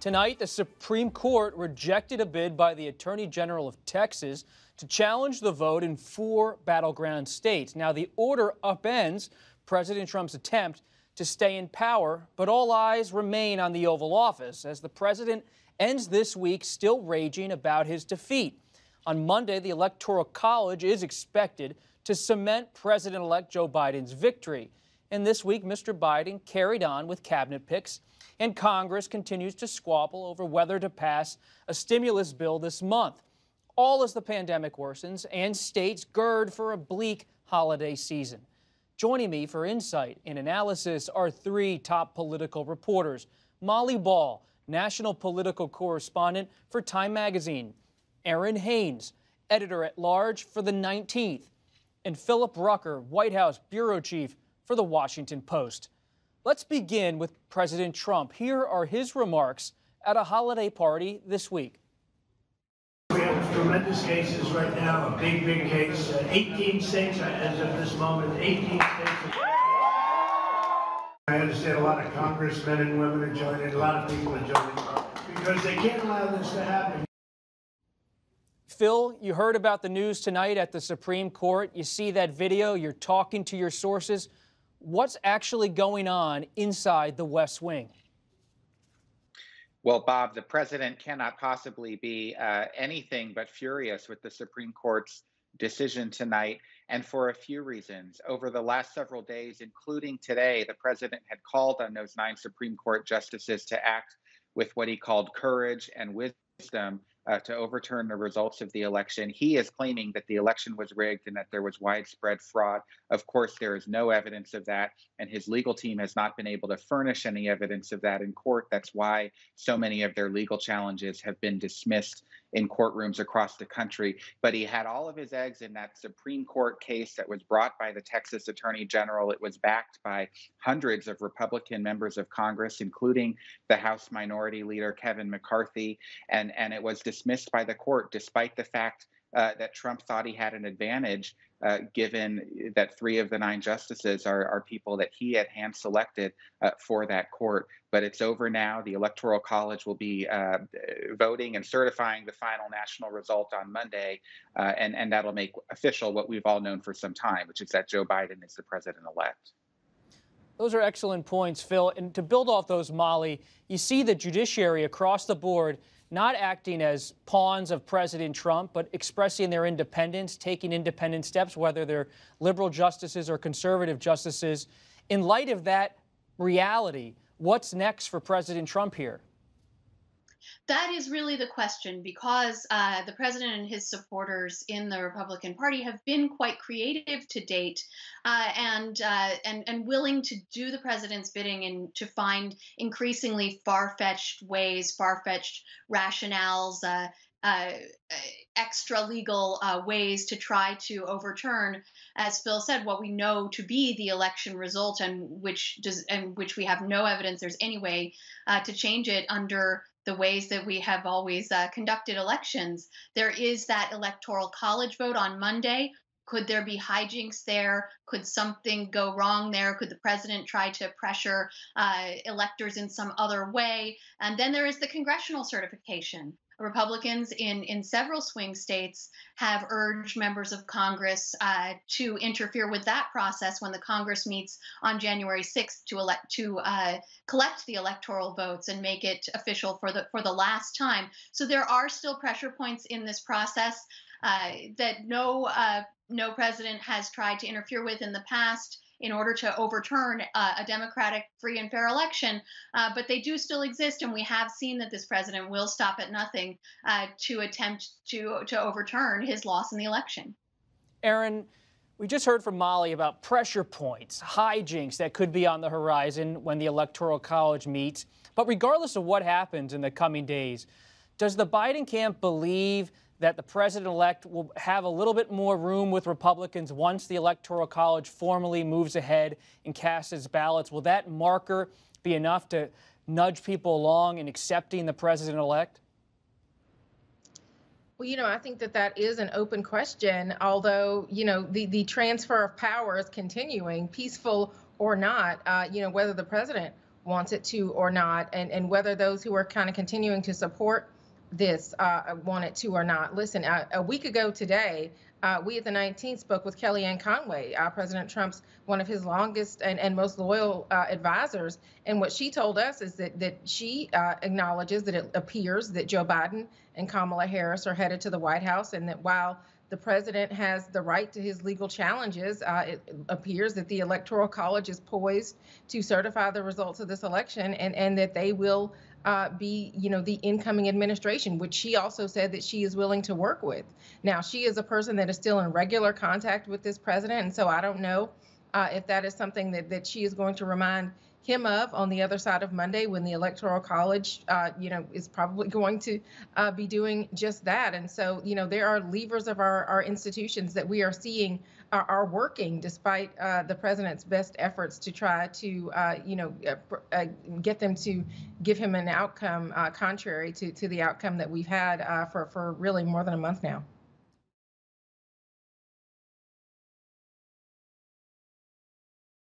Tonight, the Supreme Court rejected a bid by the Attorney General of Texas to challenge the vote in 4 battleground states. Now, the order upends President Trump's attempt to stay in power, but all eyes remain on the Oval Office as the president ends this week still raging about his defeat. On Monday, the Electoral College is expected to cement President-elect Joe Biden's victory. And this week, Mr. Biden carried on with cabinet picks, and Congress continues to squabble over whether to pass a stimulus bill this month, all as the pandemic worsens and states gird for a bleak holiday season. Joining me for insight and analysis are 3 top political reporters: Molly Ball, national political correspondent for Time Magazine; Errin Haines, editor-at-large for the 19th; and Philip Rucker, White House bureau chief for the Washington Post. Let's begin with President Trump. Here are his remarks at a holiday party this week. We have tremendous cases right now, a big case. 18 states as of this moment, 18 states. I understand a lot of congressmen and women are joining, a lot of people are joining, because they can't allow this to happen. Phil, you heard about the news tonight at the Supreme Court. You see that video, you're talking to your sources. What's actually going on inside the West Wing? Well, Bob, the president cannot possibly be anything but furious with the Supreme Court's decision tonight, and for a few reasons. Over the last several days, including today, the president had called on those 9 Supreme Court justices to act with what he called courage and wisdom to overturn the results of the election. He is claiming that the election was rigged and that there was widespread fraud. Of course, there is no evidence of that, and his legal team has not been able to furnish any evidence of that in court. That's why so many of their legal challenges have been dismissed in courtrooms across the country. But he had all of his eggs in that Supreme Court case that was brought by the Texas Attorney General. It was backed by hundreds of Republican members of Congress, including the House Minority Leader Kevin McCarthy, and it was dismissed by the court, despite the fact that Trump thought he had an advantage, given that 3 of the 9 justices are people that he had hand-selected for that court. But it's over now. The Electoral College will be voting and certifying the final national result on Monday, and that'll make official what we've all known for some time, which is that Joe Biden is the president-elect. Those are excellent points, Phil. And to build off those, Molly, you see the judiciary across the board not acting as pawns of President Trump, but expressing their independence, taking independent steps, whether they're liberal justices or conservative justices. In light of that reality, what's next for President Trump here? That is really the question, because the president and his supporters in the Republican Party have been quite creative to date, and willing to do the president's bidding and to find increasingly far-fetched ways, far-fetched rationales, extra legal ways to try to overturn, as Phil said, what we know to be the election result, and which we have no evidence there's any way to change it under the ways that we have always conducted elections. There is that Electoral College vote on Monday. Could there be hijinks there? Could something go wrong there? Could the president try to pressure electors in some other way? And then there is the congressional certification. Republicans in several swing states have urged members of Congress to interfere with that process when the Congress meets on January 6th to collect the electoral votes and make it official for the last time. So there are still pressure points in this process that no president has tried to interfere with in the past in order to overturn a democratic, free and fair election. But they do still exist, and we have seen that this president will stop at nothing to attempt to overturn his loss in the election. Errin, we just heard from Molly about pressure points, hijinks that could be on the horizon when the Electoral College meets. But regardless of what happens in the coming days, does the Biden camp believe that the president-elect will have a little bit more room with Republicans once the Electoral College formally moves ahead and casts its ballots? Will that marker be enough to nudge people along in accepting the president-elect? Well, I think that is an open question, although, the transfer of power is continuing, peaceful or not, whether the president wants it to or not, and whether those who are kind of continuing to support this want it to or not. Listen, a week ago today, we at the 19th spoke with Kellyanne Conway, President Trump's one of his longest and most loyal advisors. And what she told us is that she acknowledges that it appears that Joe Biden and Kamala Harris are headed to the White House, and that while the president has the right to his legal challenges, it appears that the Electoral College is poised to certify the results of this election, and that they will be, the incoming administration, which she also said that she is willing to work with. Now, she is a person that is still in regular contact with this president, and so I don't know if that is something that she is going to remind him of on the other side of Monday, when the Electoral College, is probably going to be doing just that. And so, there are levers of our institutions that we are seeing are working despite the president's best efforts to try to, get them to give him an outcome contrary to the outcome that we've had for really more than a month now.